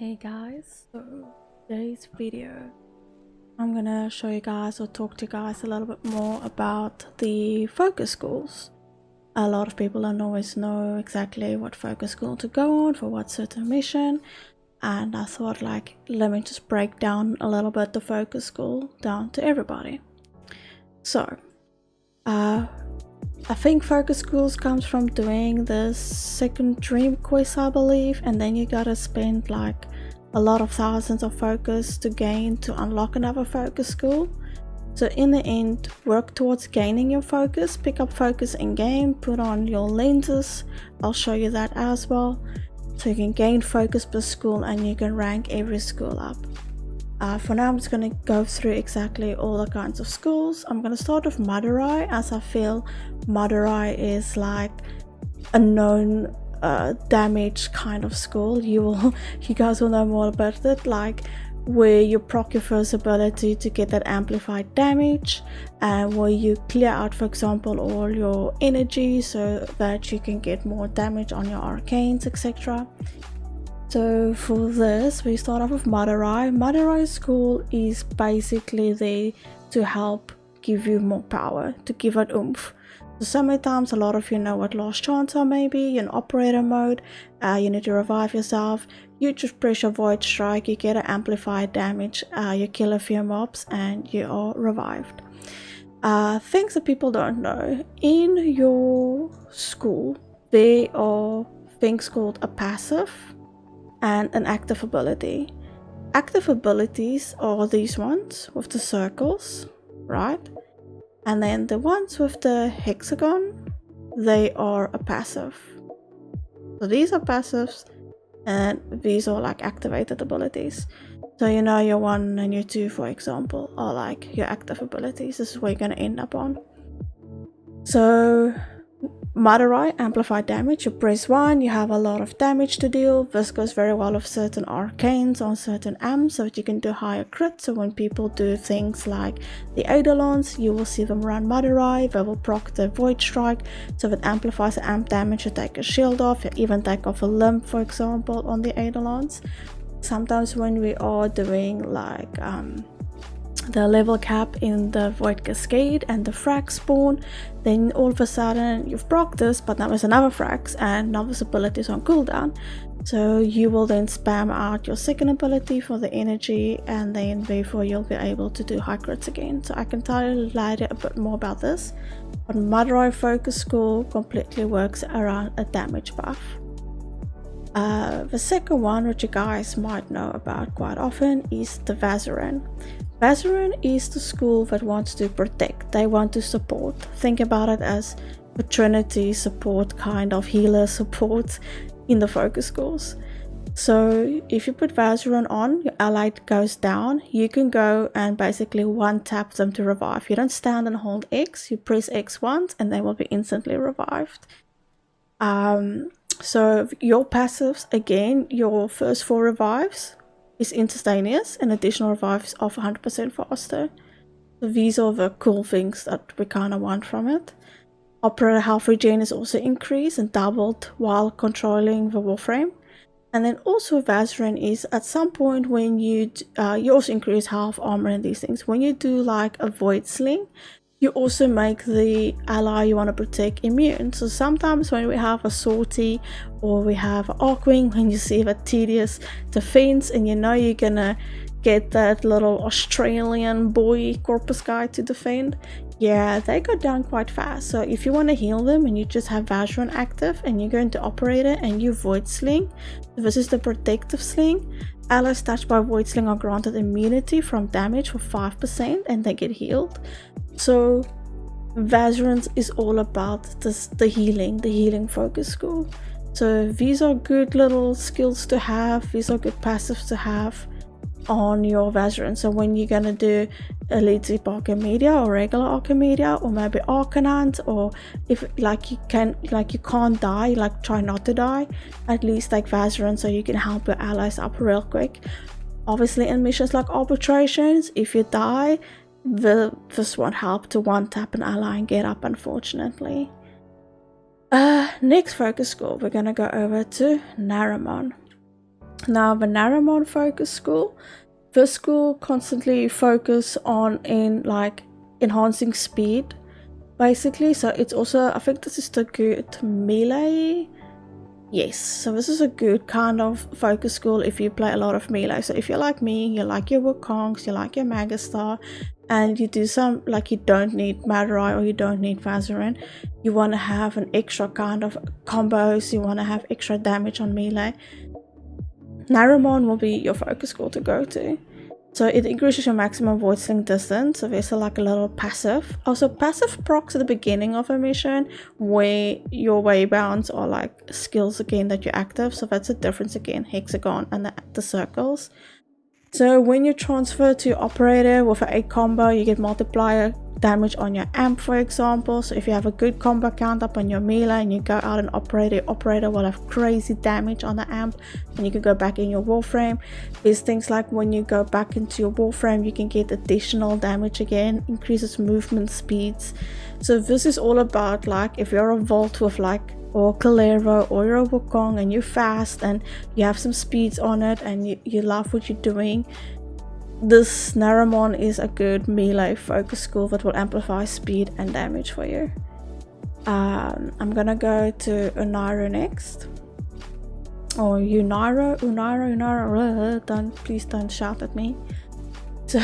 Hey guys, so today's video I'm gonna show you guys or talk to you guys a little bit more about the focus schools. A lot of people don't always know exactly what focus school to go on for what certain mission, and I thought let me just break down a little bit the focus school down to everybody. So I think focus schools comes from doing the second dream quiz, I believe, and then you gotta spend like a lot of thousands of focus to unlock another focus school. So in the end, work towards gaining your focus, pick up focus in game, put on your lenses, I'll show you that as well, so you can gain focus per school and you can rank every school up. For now I'm just going to go through exactly all the kinds of schools. I'm going to start with Madurai, as I feel Madurai is like a known damage kind of school. You guys will know more about it, like where you proc your first ability to get that amplified damage, and where you clear out, for example, all your energy so that you can get more damage on your arcanes, etc. So for this, we start off with Madurai. Madurai school is basically there to help give you more power, to give it oomph. So many times, a lot of you know what last chance are. Maybe you're in operator mode, you need to revive yourself, you just press your void strike, you get an amplified damage, you kill a few mobs and you are revived. Things that people don't know, in your school there are things called a passive and an active ability. Active abilities are these ones with the circles, right? And then the ones with the hexagon, they are a passive. So these are passives and these are like activated abilities. So you know your 1 and your 2, for example, are like your active abilities. This is where you're going to end up on. So Madurai, amplified damage. You press 1, you have a lot of damage to deal. This goes very well with certain arcanes on certain amps, so that you can do higher crits. So when people do things like the Eidolons, you will see them run Madurai. They will proc the void strike, so it amplifies the amp damage. You take a shield off, you even take off a limb, for example, on the Eidolons. Sometimes when we are doing like the level cap in the Void Cascade and the frag spawn, then all of a sudden you've proc this, but now there's another frags and now this ability is on cooldown. So you will then spam out your second ability for the energy, and then therefore you'll be able to do high crits again. So I can tell you later a bit more about this, but Madurai focus school completely works around a damage buff. The second one, which you guys might know about quite often, is the Vazaran. Vazaran is the school that wants to protect, they want to support. Think about it as a Trinity support, kind of healer support in the focus schools. So if you put Vazaran on, your ally goes down, you can go and basically one tap them to revive. You don't stand and hold X, you press X once and they will be instantly revived. So your passives, again, your first 4 revives is instantaneous, and additional revives of 100% faster. So these are the cool things that we kind of want from it. Operator health regen is also increased and doubled while controlling the Warframe. And then also Vazaran is at some point when you also increase health, armor and these things. When you do like a void sling, you also make the ally you want to protect immune. So sometimes when we have a sortie or we have an Arcwing, when you see that tedious defense and you know you're gonna get that little Australian boy corpus guy to defend, yeah, they go down quite fast. So if you want to heal them and you just have Vazaran active and you go into operator and you void sling, this is the protective sling. Allies touched by void sling are granted immunity from damage for 5% and they get healed. So Vazaran is all about the healing focus school. So these are good little skills to have, these are good passives to have on your Vazaran. So when you're gonna do Elite Zip Archimedia or regular Archimedia or maybe Arcanant, or if you can't die, like try not to die, at least take Vazaran so you can help your allies up real quick. Obviously in missions like arbitrations, if you die, this won't help to one tap an ally and get up, unfortunately. Next focus school, we're gonna go over to Naramon. Now the Naramon focus school. This school constantly focus on enhancing speed, basically. So it's also, I think this is the good melee. Yes, so this is a good kind of focus school if you play a lot of melee. So if you're like me, you like your Wukongs, you like your Magistar, and you do some, like, you don't need Madurai or you don't need Vazarin, you want to have an extra kind of combos, you want to have extra damage on melee, Naramon will be your focus school to go to. So it increases your maximum void sling distance, so there's like a little passive. Also, passive procs at the beginning of a mission where your waybounds are like skills again that you're active, so that's a difference again, hexagon and the circles. So when you transfer to operator with a combo, you get multiplier damage on your amp, for example. So if you have a good combo count up on your melee and you go out and operator will have crazy damage on the amp, and you can go back in your Warframe. There's things like when you go back into your Warframe, you can get additional damage again, increases movement speeds. So this is all about, like, if you're a Vault with or Calero or you're a Wukong and you're fast and you have some speeds on it and you love what you're doing, this Naramon is a good melee focus school that will amplify speed and damage for you. I'm gonna go to Unairo next, or Unairo, please don't shout at me. So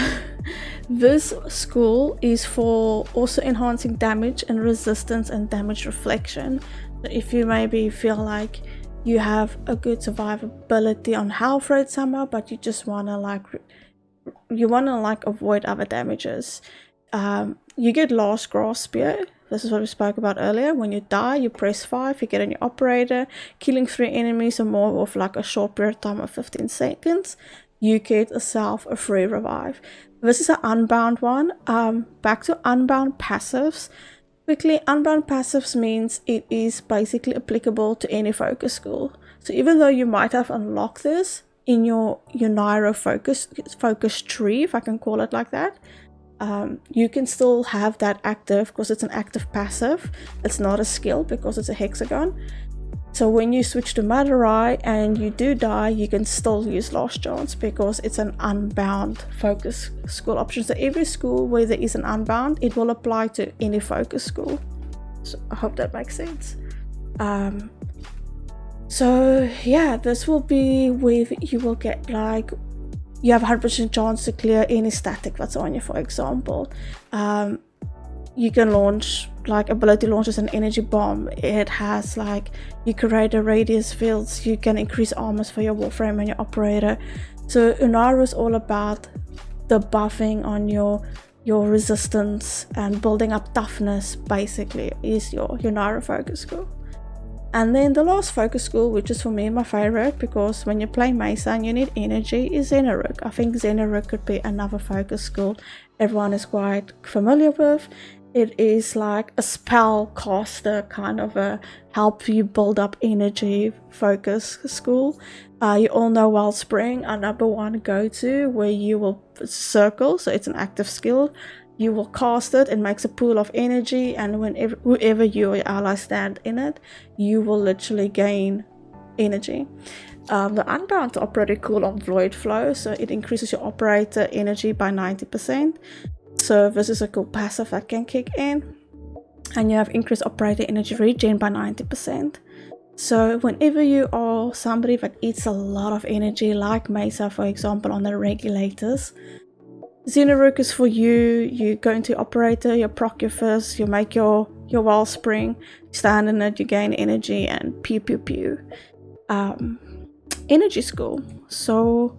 this school is for also enhancing damage and resistance and damage reflection. So if you maybe feel like you have a good survivability on health rate somehow, but you just wanna avoid other damages, you get Last Grasp Spear. This is what we spoke about earlier. When you die, you press 5, you get on your operator, killing 3 enemies or more with like a short period of time of 15 seconds, you get a free revive. This is an unbound one. Back to unbound passives. Quickly, unbound passives means it is basically applicable to any focus school. So even though you might have unlocked this in your Nairo focus tree, if I can call it like that, you can still have that active because it's an active passive. It's not a skill because it's a hexagon. So when you switch to Madurai and you do die, you can still use Last Chance because it's an unbound focus school option. So every school where there is an unbound, it will apply to any focus school. So I hope that makes sense. So yeah, this will be where you will get you have 100% chance to clear any static that's on you, for example. You can launch ability launches an energy bomb. It has you create a radius fields, you can increase armors for your Warframe and your operator. So Unairo is all about the buffing on your resistance and building up toughness, basically, is your Unairo focus school. And then the last focus school, which is for me my favorite, because when you play Mesa and you need energy, is Xenaruk. I think Xenaruk could be another focus school everyone is quite familiar with. It is like a spell caster, kind of a help you build up energy focus school. You all know Wellspring, our number one go-to, where you will circle, so it's an active skill. You will cast it, it makes a pool of energy, and whoever you or your ally stand in it, you will literally gain energy. The Unbound are pretty cool on Void Flow, so it increases your operator energy by 90%. So this is a cool passive that can kick in. And you have increased operator energy regen by 90%. So whenever you are somebody that eats a lot of energy, like Mesa for example on the regulators, Xenaruk is for you. You go into operator, you proc your fist, you make your Wellspring, stand in it, you gain energy, and pew pew pew. Energy school. So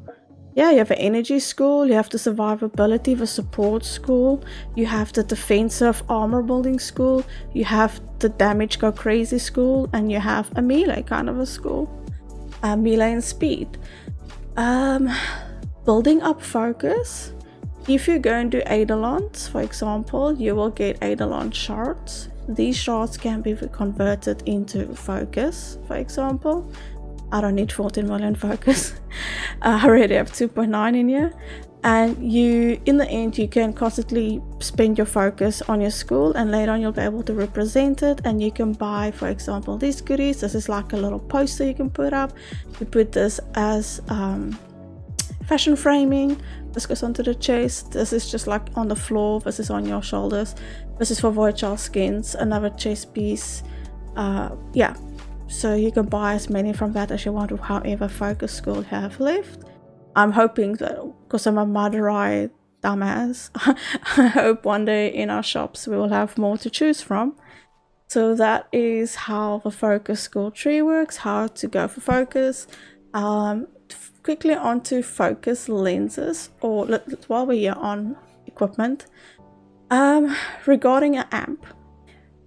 yeah, you have an energy school, you have the survivability, the support school, you have the defensive armor building school, you have the damage go crazy school, and you have a melee kind of a school. Melee and speed. Building up focus. If you go and do Eidolons, for example, you will get Eidolon shards. These shards can be converted into focus, for example. I don't need 14 million focus. I already have 2.9 in here. And in the end, you can constantly spend your focus on your school, and later on you'll be able to represent it. And you can buy, for example, these goodies. This is like a little poster you can put up. You put this as fashion framing. This goes onto the chest. This is just like on the floor. This is on your shoulders. This is for void child skins, another chest piece. Yeah, so you can buy as many from that as you want, with however focus school you have left. I'm hoping that, because I'm a Madurai dumbass, I hope one day in our shops we will have more to choose from. So that is how the focus school tree works, how to go for focus. Quickly onto focus lenses, or while we're here on equipment, regarding an amp.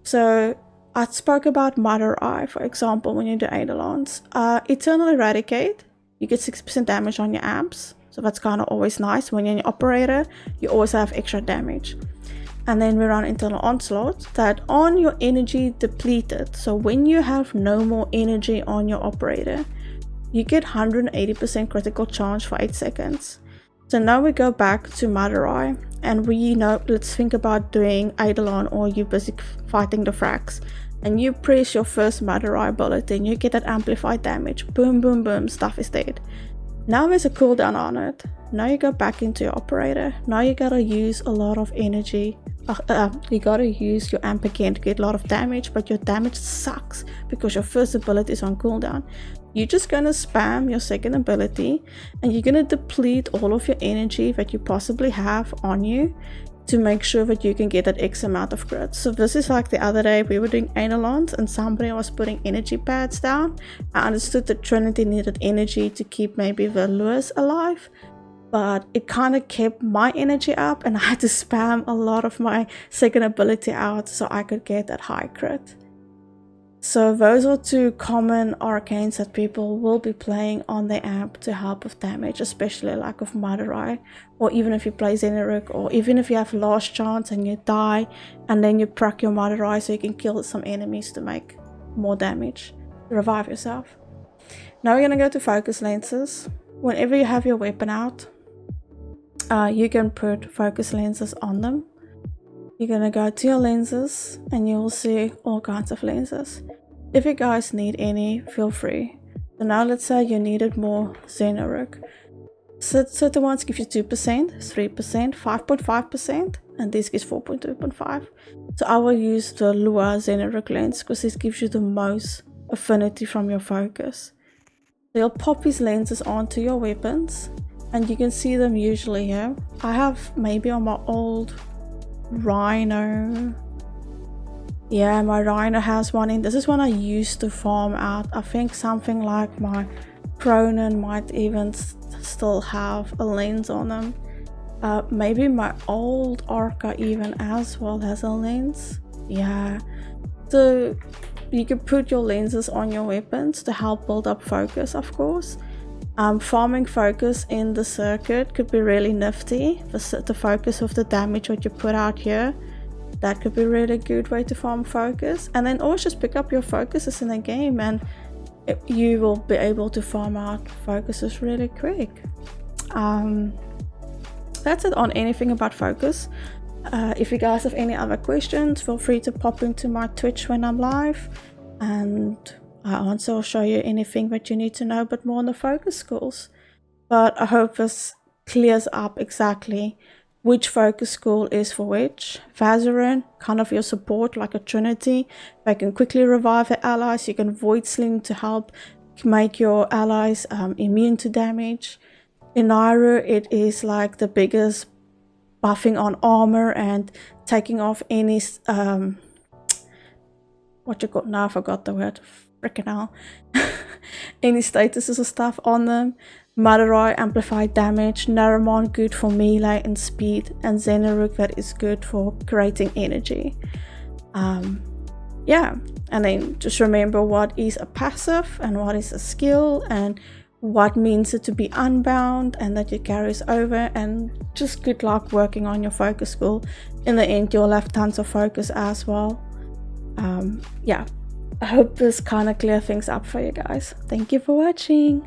So I spoke about Madurai, for example, when you do Eidolons. Eternal Eradicate, you get 6% damage on your amps, so that's kind of always nice. When you're an operator, you always have extra damage. And then we run Internal Onslaught, that on your energy depleted, so when you have no more energy on your operator, you get 180% critical chance for 8 seconds. So now we go back to Madurai, and we know, let's think about doing Eidolon, or you busy fighting the frags, and you press your first Madurai bullet, and you get that amplified damage. Boom, boom, boom, stuff is dead. Now there's a cooldown on it. Now you go back into your operator. Now you gotta use a lot of energy. You gotta use your amp again to get a lot of damage, but your damage sucks because your first ability is on cooldown. You're just gonna spam your second ability, and you're gonna deplete all of your energy that you possibly have on you to make sure that you can get that X amount of crits. So this is like the other day we were doing Eidolons and somebody was putting energy pads down. I understood that Trinity needed energy to keep maybe the Lewis alive, but it kind of kept my energy up, and I had to spam a lot of my second ability out so I could get that high crit. So those are two common arcanes that people will be playing on the amp to help with damage, especially like with Madurai, or even if you play Xenaruk, or even if you have last chance and you die, and then you proc your Madurai so you can kill some enemies to make more damage, revive yourself. Now we're gonna go to focus lenses. Whenever you have your weapon out, you can put focus lenses on them. You're gonna go to your lenses and you will see all kinds of lenses. If you guys need any, feel free. So now let's say you needed more Xenaruk. Certain ones give you 2%, 3%, 5.5%, and this gives 4.2.5. So I will use the Lua Xenaruk lens because this gives you the most affinity from your focus. So you'll pop these lenses onto your weapons, and you can see them usually here. I have maybe on my old Rhino. Yeah, my Rhino has one in. This is one I used to farm out. I think something like my Cronin might even still have a lens on them. Maybe my old Arca even as well has a lens. Yeah, so you can put your lenses on your weapons to help build up focus, of course. Farming focus in the circuit could be really nifty. The focus of the damage what you put out here, that could be a really good way to farm focus. And then always just pick up your focuses in the game, and you will be able to farm out focuses really quick. That's it on anything about focus. If you guys have any other questions, feel free to pop into my Twitch when I'm live, and I answer or show you anything that you need to know, but more on the focus schools. But I hope this clears up exactly which focus school is for which. Vazarin, kind of your support like a Trinity. They can quickly revive the allies. You can void sling to help make your allies immune to damage. In Nairo, it is like the biggest buffing on armor and taking off any now I forgot the word. Freaking hell. Any statuses or stuff on them. Madurai amplified damage. Naramon good for melee and speed, and Xenaruk that is good for creating energy. Yeah, and then just remember what is a passive and what is a skill, and what means it to be unbound and that it carries over, and just good luck working on your focus school. In the end, you'll have tons of focus as well. Yeah, I hope this kind of clear things up for you guys. Thank you for watching.